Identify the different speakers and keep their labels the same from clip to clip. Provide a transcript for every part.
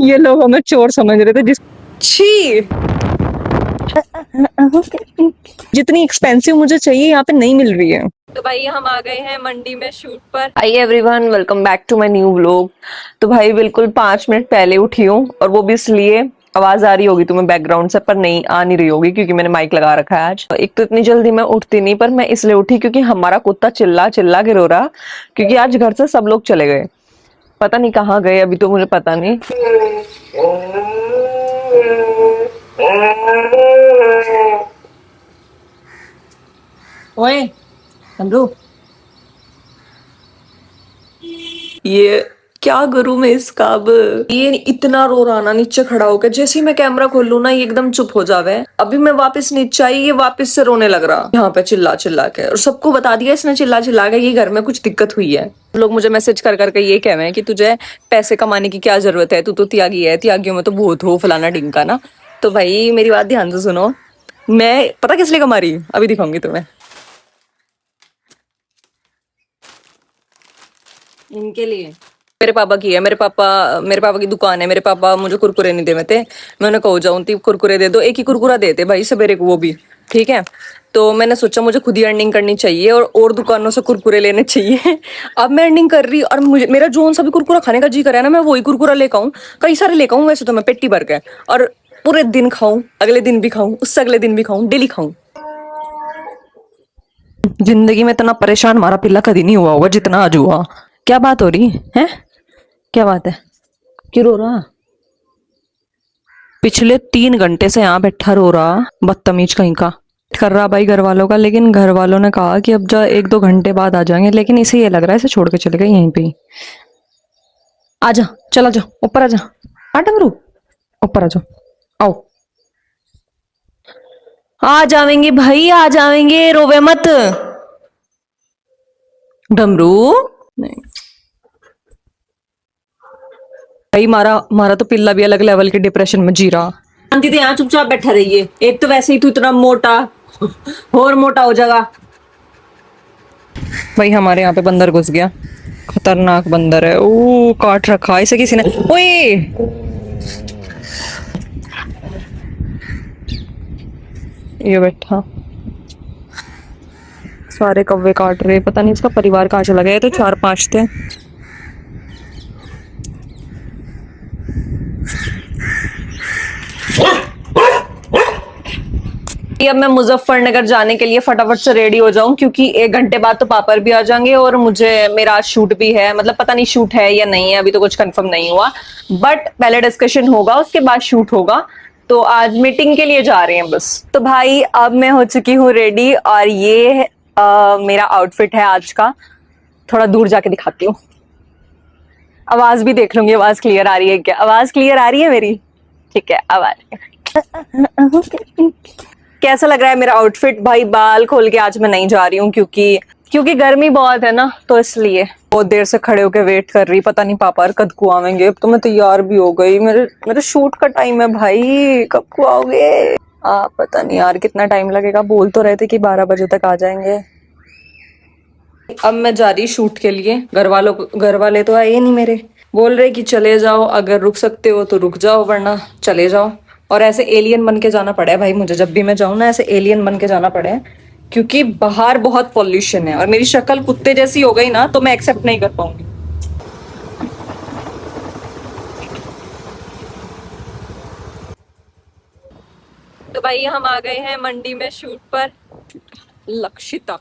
Speaker 1: ये लोग हमें चोर समझ रहे थे जिस छी जितनी एक्सपेंसिव मुझे चाहिए यहाँ पे नहीं मिल रही है। तो भाई हम आ गए हैं मंडी में शूट पर। Hi everyone, welcome back to my new vlog. तो भाई बिल्कुल 5 मिनट पहले उठी हूँ, और वो भी इसलिए आवाज आ रही होगी तुम्हें बैकग्राउंड से, पर नहीं आ नहीं रही होगी क्योंकि मैंने माइक लगा रखा है आज। एक तो इतनी जल्दी मैं उठती नहीं, पर मैं इसलिए उठी क्योंकि हमारा कुत्ता चिल्ला चिल्ला के रो रहा, क्योंकि आज घर से सब लोग चले गए। पता नहीं कहाँ गए, अभी तो मुझे पता नहीं। ओए समझू, ये क्या करूं मैं इसका अब। ये इतना रो रहा ना नीचे खड़ा होकर, जैसे ही मैं कैमरा खोलूं ना ये एकदम चुप हो जावे। अभी मैं वापस नीचे आई, ये वापस से रोने लग रहा यहाँ पे चिल्ला चिल्ला के, और सबको बता दिया इसने चिल्ला चिल्ला के कि घर में कुछ दिक्कत हुई है। लोग मुझे मैसेज कर करके ये कह रहे हैं कि तुझे पैसे कमाने की क्या जरूरत है, तू तो त्यागी है, त्यागियों में तो भूत हो फलाना ढिंका ना। तो भाई मेरी बात ध्यान से सुनो, मैं पता किस लिए कमा रही हूँ अभी दिखाऊंगी तुम्हें। इनके लिए मेरे पापा की है, मेरे पापा की दुकान है। मेरे पापा मुझे कुरकुरे नहीं दे थे, मैं उन्हें कहो जाऊं ती कुरकुरे दे दो, एक ही कुरकुरा देते भाई सवेरे को, वो भी ठीक है। तो मैंने सोचा मुझे खुद ही अर्निंग करनी चाहिए और दुकानों से कुरकुरे लेने चाहिए। अब मैं अर्निंग कर रही और मुझे मेरा जोन सा भी कुरकुरा खाने का जी करे ना, मैं वही कुरकुरा लेकर आऊं, कई सारे लेकर आऊं, वैसे तो मैं पेटी भर के, और पूरे दिन खाऊं, अगले दिन भी खाऊं, उससे अगले दिन भी खाऊं, डेली खाऊं। जिंदगी में इतना परेशान हमारा पिल्ला कभी नहीं हुआ होगा जितना आज हुआ। क्या बात हो रही है? क्या बात है? क्यों रो रहा? पिछले 3 घंटे से यहाँ बैठा रो रहा, बदतमीज कहीं का। कर रहा भाई घर वालों का, लेकिन घर वालों ने कहा कि अब जा 1-2 घंटे बाद आ जाएंगे, लेकिन इसे ये लग रहा है इसे छोड़ के चले गए यहीं पे ही। आजा, चला जा, ऊपर आजा। आ डमरू, ऊपर आ जाओ, आओ। आ जाएंगे भाई, आ जाएंगे, रोवे मत डमरू। नहीं भाई, मारा मारा तो पिल्ला भी अलग लेवल के डिप्रेशन में जी रहा। शांति से यहाँ चुपचाप बैठा रहिए, एक तो वैसे ही तू इतना मोटा और मोटा हो जाएगा। भाई हमारे यहाँ पे बंदर घुस गया, खतरनाक बंदर है, ओ काट रखा इसे किसी ने। ओए ये बैठा, सारे कौवे काट रहे, पता नहीं इसका परिवार कहाँ चला गया, ये तो 4-5 थे। अब मैं मुजफ्फरनगर जाने के लिए फटाफट से रेडी हो जाऊं, क्योंकि 1 घंटे बाद तो पापा भी आ जाएंगे, और मुझे मेरा शूट भी है, मतलब पता नहीं शूट है या नहीं है, अभी तो कुछ कंफर्म नहीं हुआ, बट पहले डिस्कशन होगा उसके बाद शूट होगा। तो आज मीटिंग के लिए जा रहे हैं बस। तो भाई अब मैं हो चुकी हूँ रेडी, और ये मेरा आउटफिट है आज का। थोड़ा दूर जाके दिखाती हूँ, आवाज भी देख लूंगी, आवाज क्लियर आ रही है क्या? आवाज क्लियर आ रही है मेरी? ठीक है, अब आ रही है। कैसा लग रहा है मेरा आउटफिट? भाई बाल खोल के आज मैं नहीं जा रही हूँ, क्योंकि क्योंकि गर्मी बहुत है ना, तो इसलिए बहुत देर से खड़े होके वेट कर रही, पता नहीं पापा कब को आवेंगे। अब तो मैं तैयार भी हो गई, मेरे मेरे शूट का टाइम है भाई, कब को आओगे? पता नहीं यार कितना टाइम लगेगा, बोल तो रहे थे कि 12 बजे तक आ जाएंगे। अब मैं जा रही शूट के लिए, घर वाले तो आए नहीं मेरे, बोल रहे कि चले जाओ, अगर रुक सकते हो तो रुक जाओ, वरना चले जाओ। और ऐसे एलियन बन के जाना पड़ा है भाई मुझे, जब भी मैं जाऊं ना ऐसे एलियन बन के जाना पड़ा है, क्योंकि बाहर बहुत पॉल्यूशन है, और मेरी शक्ल कुत्ते जैसी हो गई ना तो मैं एक्सेप्ट नहीं कर पाऊंगी। तो भाई हम आ गए हैं मंडी में शूट पर। लक्षिता,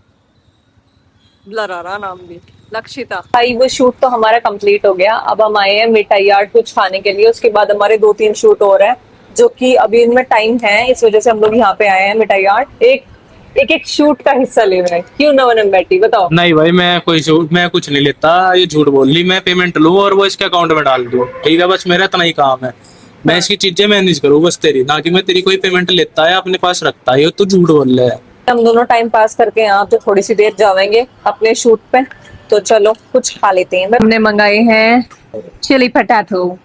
Speaker 1: ब्लरारा नाम भी, लक्षिता। भाई वो शूट तो हमारा कंप्लीट हो गया, अब हम आए हैं मिठाई आर्ट कुछ खाने के लिए, उसके बाद हमारे 2-3 शूट और हैं, जो कि अभी इनमें टाइम है, इस वजह से हम लोग यहाँ पे आए हैं मिठाई आर्ट, एक शूट का हिस्सा ले रहे हैं। क्यों नवनम बैठी बताओ?
Speaker 2: नहीं भाई, मैं कुछ नहीं लेता, ये झूठ बोल रही। मैं पेमेंट लूं और वो इसके अकाउंट में डाल दूं, ठीक है, बस मेरा इतना ही काम है। मैं इसकी चीजें मैनेज करूँ बस तेरी, ना कि मैं तेरी कोई पेमेंट लेता है अपने पास रखता है, ये तू झूठ बोल रहा है।
Speaker 1: हम दोनों टाइम पास करके यहाँ पे थोड़ी सी देर जाएंगे अपने शूट पे, तो चलो कुछ खा लेते हैं। हमने मंगाए हैं चिली पटाटो,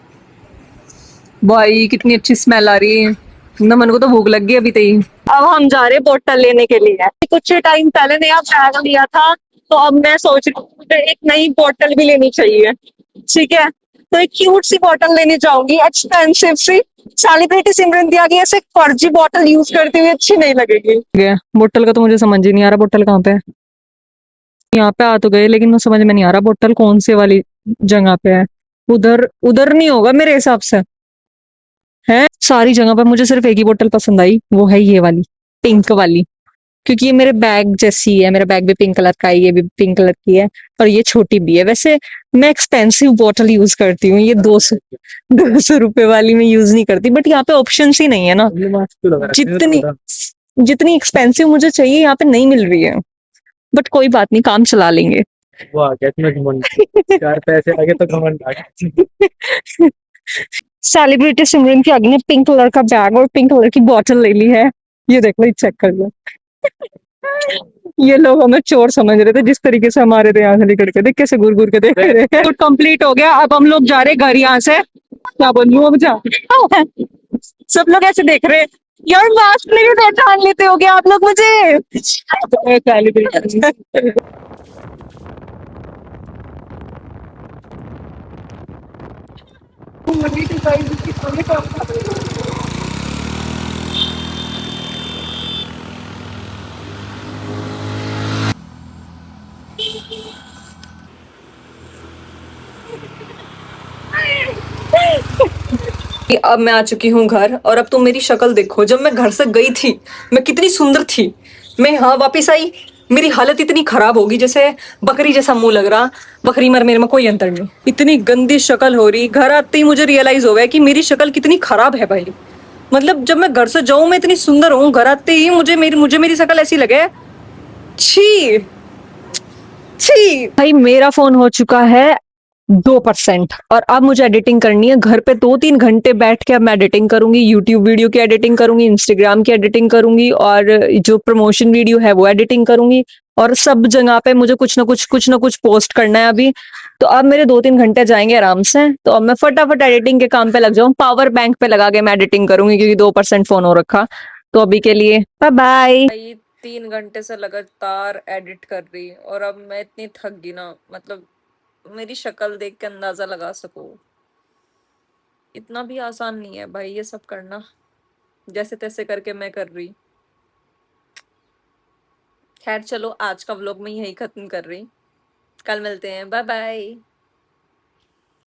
Speaker 1: भाई कितनी अच्छी स्मेल आ रही है, नमन को तो भूख लग गई अभी तक ही। अब हम जा रहे बोतल लेने के लिए, कुछ टाइम पहले नया बैग लिया था, तो अब मैं सोच रही हूँ मुझे एक नई बोतल भी लेनी चाहिए, ठीक है। तो एक क्यूट सी बॉटल लेने जाऊंगी, एक्सपेंसिव सी। सेलिब्रिटी सिमरन दिया गया, ऐसे फर्जी बॉटल यूज करती हुई अच्छी नहीं लगेगी। बोतल का तो मुझे समझ ही नहीं आ रहा, बोतल कहाँ पे है। यहाँ पे आ तो गए, लेकिन मुझे समझ में नहीं आ रहा बोतल कौन से वाली जगह पे है। उधर उधर नहीं होगा मेरे हिसाब से। है, सारी जगह पर मुझे सिर्फ एक ही बोतल पसंद आई, वो है ये वाली, पिंक वाली। क्योंकि ये मेरे बैग जैसी है, मेरा बैग भी पिंक कलर का है, ये भी पिंक कलर की है, और ये छोटी भी है। वैसे मैं एक्सपेंसिव बोतल यूज करती हूँ, ये 200 रुपए वाली मैं यूज नहीं करती, बट यहाँ पे ऑप्शन ही नहीं है ना। जितनी जितनी एक्सपेंसिव मुझे चाहिए यहाँ पे नहीं मिल रही है। बट कोई बात नहीं, काम चला लेंगे। वो आ गया इसमें घमंड, 4 पैसे आगे तो घमंड आ गया। सेलिब्रिटी सिमरन की आगे ने पिंक कलर का बैग और पिंक कलर की बॉटल ले ली है। ये देख लो, चेक कर लो। ये लोग हमें चोर समझ रहे थे, जिस तरीके से हमारे थे यहाँ से निकल के, देख कैसे घूर घूर के देख रहे हैं। तो कंप्लीट हो गया, अब हम लोग जा रहे घर यहाँ से। क्या बोलूं अब जा। सब लोग ऐसे देख रहे हैं, यार मास्क नहीं पहचान लेते हो क्या आप लोग मुझे। अब मैं आ चुकी हूँ घर, और अब तुम मेरी शक्ल देखो। जब मैं घर से गई थी मैं कितनी सुंदर थी, मैं यहाँ वापिस आई मेरी हालत इतनी खराब होगी जैसे बकरी जैसा मुंह लग रहा। बकरी मर मेरे में कोई अंतर नहीं, इतनी गंदी शक्ल हो रही। घर आते ही मुझे रियलाइज हो गया कि मेरी शक्ल कितनी खराब है भाई। मतलब जब मैं घर से जाऊं मैं इतनी सुंदर हूँ, घर आते ही मुझे मेरी शक्ल ऐसी लगे। छी छी भाई, मेरा फोन हो चुका है 2%, और अब मुझे एडिटिंग करनी है। घर पे 2-3 घंटे बैठ के अब मैं एडिटिंग करूंगी, यूट्यूब वीडियो की एडिटिंग करूंगी, इंस्टाग्राम की एडिटिंग करूंगी, और जो प्रमोशन वीडियो है वो एडिटिंग करूंगी। और सब जगह पे मुझे कुछ ना कुछ पोस्ट करना है अभी। तो अब मेरे 2-3 घंटे जाएंगे आराम से, तो अब मैं फटाफट एडिटिंग के काम पे लग जाऊं। पावर बैंक पे लगा के मैं एडिटिंग करूंगी, क्योंकि 2% फोन हो रखा। तो अभी के लिए बाय बाय। 3 घंटे से लगातार एडिट कर रही, और अब मैं इतनी थक गई ना, मतलब मेरी शक्ल देख के अंदाजा लगा सको। इतना भी आसान नहीं है भाई ये सब करना, जैसे तैसे करके मैं कर रही। खैर चलो, आज का व्लॉग मैं यही खत्म कर रही, कल मिलते हैं, बाय बाय।